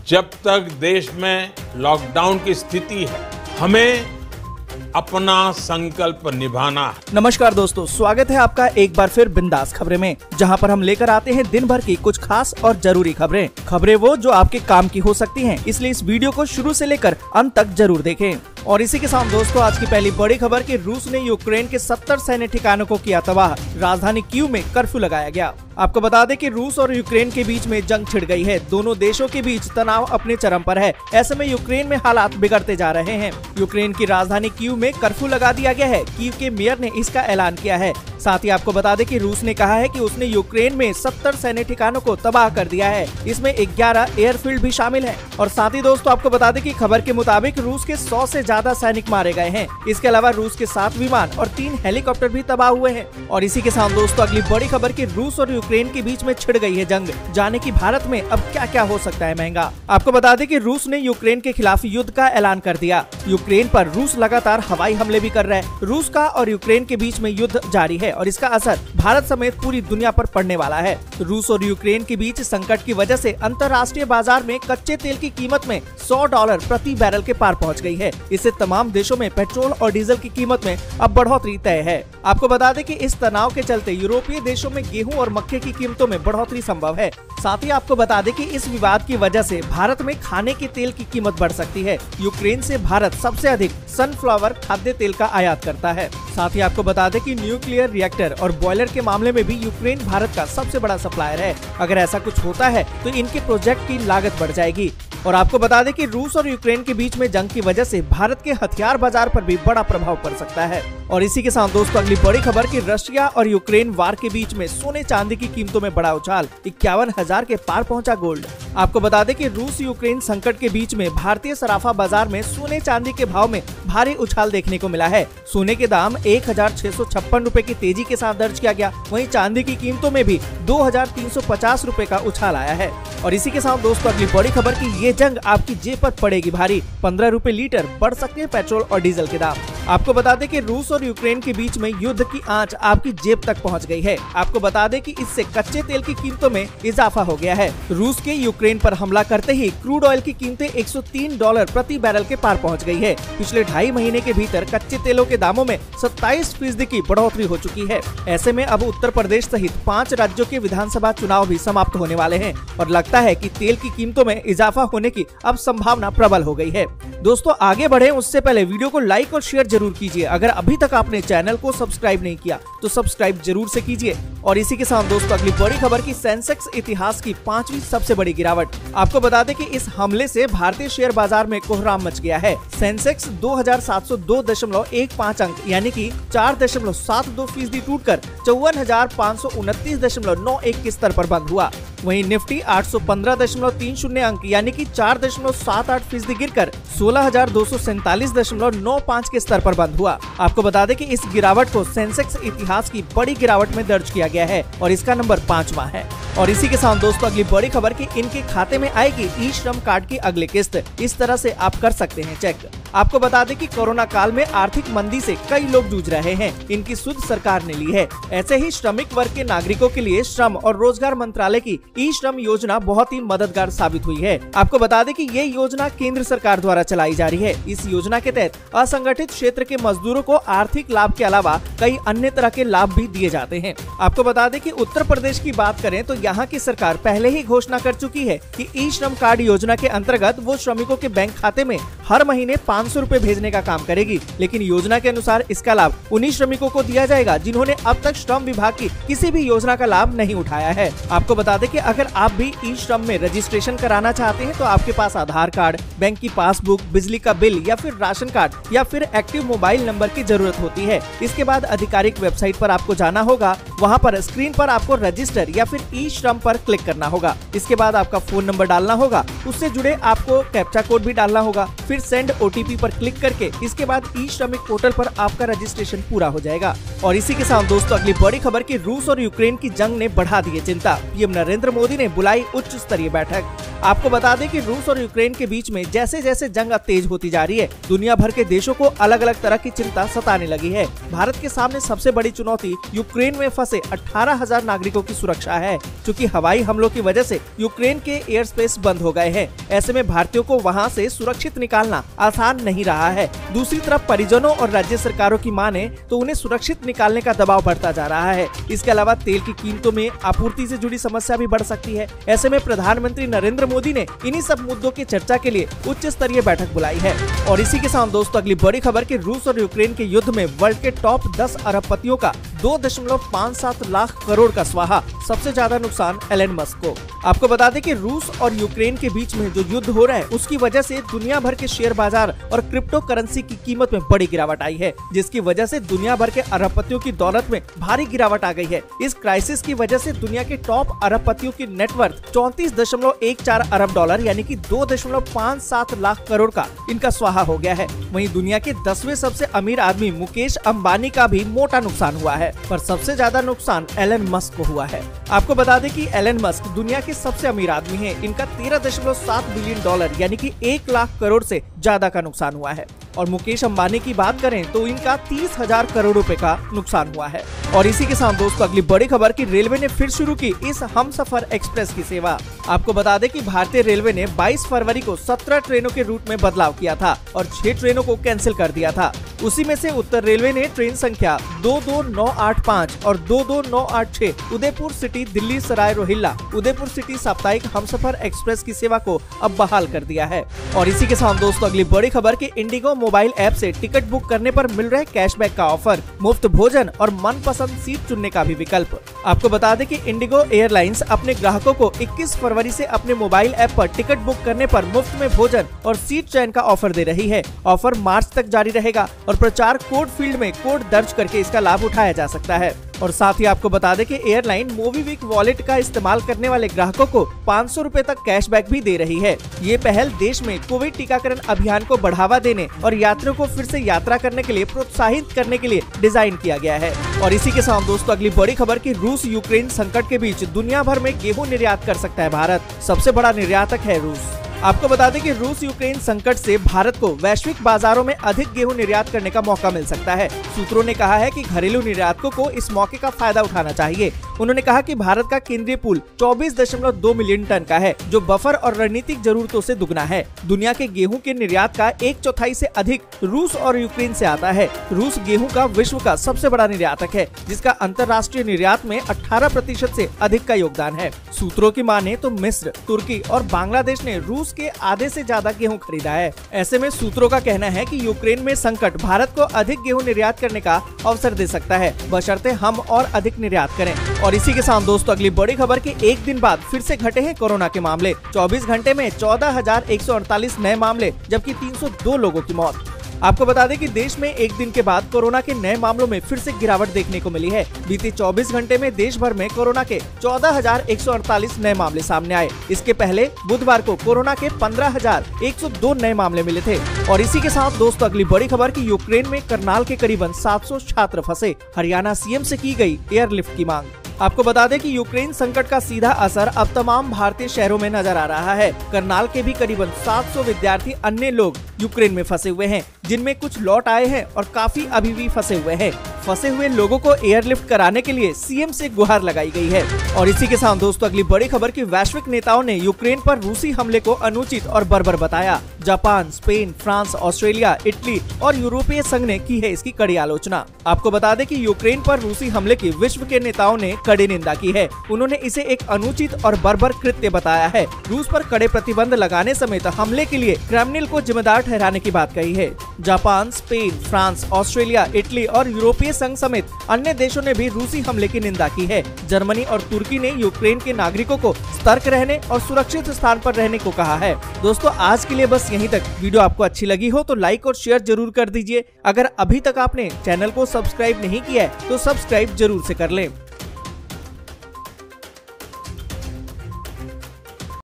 जब तक देश में लॉकडाउन की स्थिति है, हमें अपना संकल्प निभाना है। नमस्कार दोस्तों, स्वागत है आपका एक बार फिर बिंदास खबरें में, जहां पर हम लेकर आते हैं दिन भर की कुछ खास और जरूरी खबरें वो जो आपके काम की हो सकती हैं, इसलिए इस वीडियो को शुरू से लेकर अंत तक जरूर देखें। और इसी के साथ दोस्तों, आज की पहली बड़ी खबर कि रूस ने यूक्रेन के 70 सैन्य ठिकानों को किया तबाह, राजधानी कीव में कर्फ्यू लगाया गया। आपको बता दें कि रूस और यूक्रेन के बीच में जंग छिड़ गई है। दोनों देशों के बीच तनाव अपने चरम पर है। ऐसे में यूक्रेन में हालात बिगड़ते जा रहे हैं। यूक्रेन की राजधानी कीव में कर्फ्यू लगा दिया गया है। कीव के मेयर ने इसका ऐलान किया है। साथ ही आपको बता दें कि रूस ने कहा है कि उसने यूक्रेन में 70 सैन्य ठिकानों को तबाह कर दिया है। इसमें 11 एयरफील्ड भी शामिल है। और साथ ही दोस्तों, आपको बता दें कि खबर के मुताबिक रूस के 100 से ज्यादा सैनिक मारे गए हैं। इसके अलावा रूस के 7 विमान और 3 हेलीकॉप्टर भी तबाह हुए हैं। और इसी के साथ दोस्तों, अगली बड़ी खबर की रूस और यूक्रेन के बीच में छिड़ गई है जंग। जाने की भारत में अब क्या क्या हो सकता है महंगा। आपको बता दें कि रूस ने यूक्रेन के खिलाफ युद्ध का ऐलान कर दिया। यूक्रेन पर रूस लगातार हवाई हमले भी कर रहा है। रूस का और यूक्रेन के बीच में युद्ध जारी है और इसका असर भारत समेत पूरी दुनिया पर पड़ने वाला है। रूस और यूक्रेन के बीच संकट की वजह से अंतर्राष्ट्रीय बाजार में कच्चे तेल की कीमत में $100 प्रति बैरल के पार पहुंच गई है। इससे तमाम देशों में पेट्रोल और डीजल की कीमत में अब बढ़ोतरी तय है। आपको बता दें कि इस तनाव के चलते यूरोपीय देशों में गेहूं और मक्के की कीमतों में बढ़ोतरी संभव है। साथ ही आपको बता दें कि इस विवाद की वजह से भारत में खाने के तेल की कीमत बढ़ सकती है। यूक्रेन से भारत सबसे अधिक सनफ्लावर खाद्य तेल का आयात करता है। साथ ही आपको बता दें कि न्यूक्लियर रिएक्टर और बॉयलर के मामले में भी यूक्रेन भारत का सबसे बड़ा सप्लायर है। अगर ऐसा कुछ होता है तो इनके प्रोजेक्ट की लागत बढ़ जाएगी। और आपको बता दें कि रूस और यूक्रेन के बीच में जंग की वजह से भारत के हथियार बाजार पर भी बड़ा प्रभाव पड़ सकता है। और इसी के साथ दोस्तों, अगली बड़ी खबर कि रशिया और यूक्रेन वार के बीच में सोने चांदी की कीमतों में बड़ा उछाल, 51,000 के पार पहुंचा गोल्ड। आपको बता दें कि रूस यूक्रेन संकट के बीच में भारतीय सराफा बाजार में सोने चांदी के भाव में भारी उछाल देखने को मिला है। सोने के दाम 1,656 रुपए की तेजी के साथ दर्ज किया गया। वहीं चांदी की कीमतों में भी 2,350 रुपए का उछाल आया है। और इसी के साथ दोस्तों, अगली बड़ी खबर की ये जंग आपकी जेब पर पड़ेगी भारी, 15 रुपए लीटर बढ़ सकते हैं पेट्रोल और डीजल के दाम। आपको बता दें कि रूस और यूक्रेन के बीच में युद्ध की आंच आपकी जेब तक पहुंच गई है। आपको बता दें कि इससे कच्चे तेल की कीमतों में इजाफा हो गया है। रूस के यूक्रेन पर हमला करते ही क्रूड ऑयल की कीमतें $103 प्रति बैरल के पार पहुंच गई है। पिछले 2.5 महीने के भीतर कच्चे तेलों के दामों में 27% की बढ़ोतरी हो चुकी है। ऐसे में अब उत्तर प्रदेश सहित 5 राज्यों के विधानसभा चुनाव भी समाप्त होने वाले हैं और लगता है कि तेल की कीमतों में इजाफा होने की अब संभावना प्रबल हो गई है। दोस्तों, आगे बढ़े उससे पहले वीडियो को लाइक और शेयर जरूर कीजिए। अगर अभी तक आपने चैनल को सब्सक्राइब नहीं किया तो सब्सक्राइब जरूर से कीजिए। और इसी के साथ दोस्तों, अगली बड़ी खबर की सेंसेक्स इतिहास की 5वीं सबसे बड़ी गिरावट। आपको बता दें कि इस हमले से भारतीय शेयर बाजार में कोहराम मच गया है। सेंसेक्स 2702.15 अंक यानी कि 4.72% टूटकर 54,529.91 के स्तर पर बंद हुआ। वहीं निफ्टी 815.30 अंक यानी कि 4.78% गिरकर 16,247.95 के स्तर पर बंद हुआ। आपको बता दें कि इस गिरावट को सेंसेक्स इतिहास की बड़ी गिरावट में दर्ज किया गया है और इसका नंबर 5वां है। और इसी के साथ दोस्तों, अगली बड़ी खबर कि इनके खाते में आएगी ई श्रम कार्ड की अगली किस्त। इस तरह से आप कर सकते हैं चेक। आपको बता दें कि कोरोना काल में आर्थिक मंदी से कई लोग जूझ रहे हैं। इनकी सुध सरकार ने ली है। ऐसे ही श्रमिक वर्ग के नागरिकों के लिए श्रम और रोजगार मंत्रालय की ई श्रम योजना बहुत ही मददगार साबित हुई है। आपको बता दें कि ये योजना केंद्र सरकार द्वारा चलाई जा रही है। इस योजना के तहत असंगठित क्षेत्र के मजदूरों को आर्थिक लाभ के अलावा कई अन्य तरह के लाभ भी दिए जाते हैं। आपको बता दें कि उत्तर प्रदेश की बात करें तो यहाँ की सरकार पहले ही घोषणा कर चुकी है कि ई श्रम कार्ड योजना के अंतर्गत वो श्रमिकों के बैंक खाते में हर महीने 500 रुपए भेजने का काम करेगी। लेकिन योजना के अनुसार इसका लाभ उन्हीं श्रमिकों को दिया जाएगा जिन्होंने अब तक श्रम विभाग की किसी भी योजना का लाभ नहीं उठाया है। आपको बता दें कि अगर आप भी ई श्रम में रजिस्ट्रेशन कराना चाहते हैं तो आपके पास आधार कार्ड, बैंक की पासबुक, बिजली का बिल या फिर राशन कार्ड या फिर एक्टिव मोबाइल नंबर की जरूरत होती है। इसके बाद आधिकारिक वेबसाइट पर आपको जाना होगा। वहाँ पर स्क्रीन पर आपको रजिस्टर या फिर ई श्रम पर क्लिक करना होगा। इसके बाद आपका फोन नंबर डालना होगा, उससे जुड़े आपको कैप्चा कोड भी डालना होगा, फिर सेंड OTP OTP पर क्लिक करके इसके बाद ई श्रमिक पोर्टल पर आपका रजिस्ट्रेशन पूरा हो जाएगा। और इसी के साथ दोस्तों अगली बड़ी खबर कि रूस और यूक्रेन की जंग ने बढ़ा दी है चिंता। पीएम नरेंद्र मोदी ने बुलाई उच्च स्तरीय बैठक। आपको बता दें कि रूस और यूक्रेन के बीच में जैसे जैसे जंग अब तेज होती जा रही है, दुनिया भर के देशों को अलग अलग तरह की चिंता सताने लगी है। भारत के सामने सबसे बड़ी चुनौती यूक्रेन में फंसे 18,000 नागरिकों की सुरक्षा है, क्योंकि हवाई हमलों की वजह से यूक्रेन के एयर स्पेस बंद हो गए हैं। ऐसे में भारतीयों को वहां से सुरक्षित निकालना आसान नहीं रहा है। दूसरी तरफ परिजनों और राज्य सरकारों की माने तो उन्हें सुरक्षित निकालने का दबाव बढ़ता जा रहा है। इसके अलावा तेल की कीमतों में आपूर्ति से जुड़ी समस्या भी बढ़ सकती है। ऐसे में प्रधानमंत्री नरेंद्र मोदी ने इन्हीं सब मुद्दों की चर्चा के लिए उच्च स्तरीय बैठक बुलाई है। और इसी के साथ दोस्तों अगली बड़ी खबर कि रूस और यूक्रेन के युद्ध में वर्ल्ड के टॉप 10 अरबपतियों का 2.57 लाख करोड़ का स्वाहा। सबसे ज्यादा नुकसान एलन मस्क को। आपको बता दें कि रूस और यूक्रेन के बीच में जो युद्ध हो रहा है उसकी वजह से दुनिया भर के शेयर बाजार और क्रिप्टो करेंसी की कीमत में बड़ी गिरावट आई है, जिसकी वजह से दुनिया भर के अरबपतियों की दौलत में भारी गिरावट आ गई है। इस क्राइसिस की वजह से दुनिया के टॉप अरबपतियों की नेटवर्थ 34.14 अरब डॉलर यानी कि 2.57 लाख करोड़ का इनका स्वाहा हो गया है। वहीं दुनिया के 10वें सबसे अमीर आदमी मुकेश अंबानी का भी मोटा नुकसान हुआ है, पर सबसे ज्यादा नुकसान एलन मस्क को हुआ है। आपको बता दें कि एलन मस्क दुनिया के सबसे अमीर आदमी हैं। इनका 13.7 बिलियन डॉलर यानी कि 1 लाख करोड़ से ज्यादा का नुकसान हुआ है। और मुकेश अंबानी की बात करें तो इनका 30,000 करोड़ रुपए का नुकसान हुआ है। और इसी के साथ दोस्तों अगली बड़ी खबर कि रेलवे ने फिर शुरू की इस हमसफर एक्सप्रेस की सेवा। आपको बता दें कि भारतीय रेलवे ने 22 फरवरी को 17 ट्रेनों के रूट में बदलाव किया था और 6 ट्रेनों को कैंसिल कर दिया था। उसी में से उत्तर रेलवे ने ट्रेन संख्या 22985 और 22986 उदयपुर सिटी दिल्ली सराय रोहिल्ला उदयपुर सिटी साप्ताहिक हमसफर एक्सप्रेस की सेवा को अब बहाल कर दिया है। और इसी के साथ दोस्तों अगली बड़ी खबर कि इंडिगो मोबाइल ऐप से टिकट बुक करने पर मिल रहे कैशबैक का ऑफर, मुफ्त भोजन और मनपसंद सीट चुनने का भी विकल्प। आपको बता दें कि इंडिगो एयरलाइंस अपने ग्राहकों को 21 फरवरी से अपने मोबाइल ऐप पर टिकट बुक करने पर मुफ्त में भोजन और सीट चयन का ऑफर दे रही है। ऑफर मार्च तक जारी रहेगा और प्रचार कोड फील्ड में कोड दर्ज करके इसका लाभ उठाया जा सकता है। और साथ ही आपको बता दें कि एयरलाइन मोबीविक वॉलेट का इस्तेमाल करने वाले ग्राहकों को 500 रुपए तक कैशबैक भी दे रही है। ये पहल देश में कोविड टीकाकरण अभियान को बढ़ावा देने और यात्रियों को फिर से यात्रा करने के लिए प्रोत्साहित करने के लिए डिजाइन किया गया है। और इसी के साथ दोस्तों अगली बड़ी खबर कि रूस यूक्रेन संकट के बीच दुनिया भर में गेहूं निर्यात कर सकता है भारत। सबसे बड़ा निर्यातक है रूस। आपको बता दें कि रूस यूक्रेन संकट से भारत को वैश्विक बाजारों में अधिक गेहूं निर्यात करने का मौका मिल सकता है। सूत्रों ने कहा है कि घरेलू निर्यातकों को इस मौके का फायदा उठाना चाहिए। उन्होंने कहा कि भारत का केंद्रीय पूल 24.2 मिलियन टन का है, जो बफर और रणनीतिक जरूरतों से दुगना है। दुनिया के गेहूं के निर्यात का 1/4 से अधिक रूस और यूक्रेन से आता है। रूस गेहूं का विश्व का सबसे बड़ा निर्यातक है, जिसका अंतर्राष्ट्रीय निर्यात में 18% से अधिक का योगदान है। सूत्रों की माने तो मिस्र, तुर्की और बांग्लादेश ने रूस के आधे से ज्यादा गेहूं खरीदा है। ऐसे में सूत्रों का कहना है कि यूक्रेन में संकट भारत को अधिक गेहूं निर्यात करने का अवसर दे सकता है, बशर्ते हम और अधिक निर्यात करें। और इसी के साथ दोस्तों अगली बड़ी खबर कि एक दिन बाद फिर से घटे हैं कोरोना के मामले। 24 घंटे में 14,148 नए मामले, जबकि 302 लोगों की मौत। आपको बता दें कि देश में एक दिन के बाद कोरोना के नए मामलों में फिर से गिरावट देखने को मिली है। बीते 24 घंटे में देश भर में कोरोना के 14,148 नए मामले सामने आए। इसके पहले बुधवार को कोरोना के 15,102 नए मामले मिले थे। और इसी के साथ दोस्तों अगली बड़ी खबर कि यूक्रेन में करनाल के करीबन 700 छात्र फंसे। हरियाणा सीएम से की गई एयरलिफ्ट की मांग। आपको बता दें कि यूक्रेन संकट का सीधा असर अब तमाम भारतीय शहरों में नजर आ रहा है। करनाल के भी करीबन 700 विद्यार्थी अन्य लोग यूक्रेन में फंसे हुए हैं, जिनमें कुछ लौट आए हैं और काफी अभी भी फंसे हुए हैं। फंसे हुए लोगों को एयरलिफ्ट कराने के लिए सीएम से गुहार लगाई गई है। और इसी के साथ दोस्तों अगली बड़ी खबर कि वैश्विक नेताओं ने यूक्रेन पर रूसी हमले को अनुचित और बर्बर बताया। Japan, Spain, France, Australia, Italy और यूरोपीय संघ ने की है इसकी कड़ी आलोचना। आपको बता दें कि यूक्रेन पर रूसी हमले की विश्व के नेताओं ने कड़ी निंदा की है। उन्होंने इसे एक अनुचित और बर्बर कृत्य बताया है। रूस पर कड़े प्रतिबंध लगाने समेत हमले के लिए क्रेमलिन को जिम्मेदार ठहराने की बात कही है। Japan, Spain, France, Australia, Italy और यूरोपीय संघ समेत अन्य देशों ने भी रूसी हमले की निंदा की है। जर्मनी और तुर्की ने यूक्रेन के नागरिकों को सतर्क रहने और सुरक्षित स्थान पर रहने को कहा है। दोस्तों आज के लिए बस यहीं तक। वीडियो आपको अच्छी लगी हो तो लाइक और शेयर जरूर कर दीजिए। अगर अभी तक आपने चैनल को सब्सक्राइब नहीं किया है तो सब्सक्राइब जरूर से कर लें।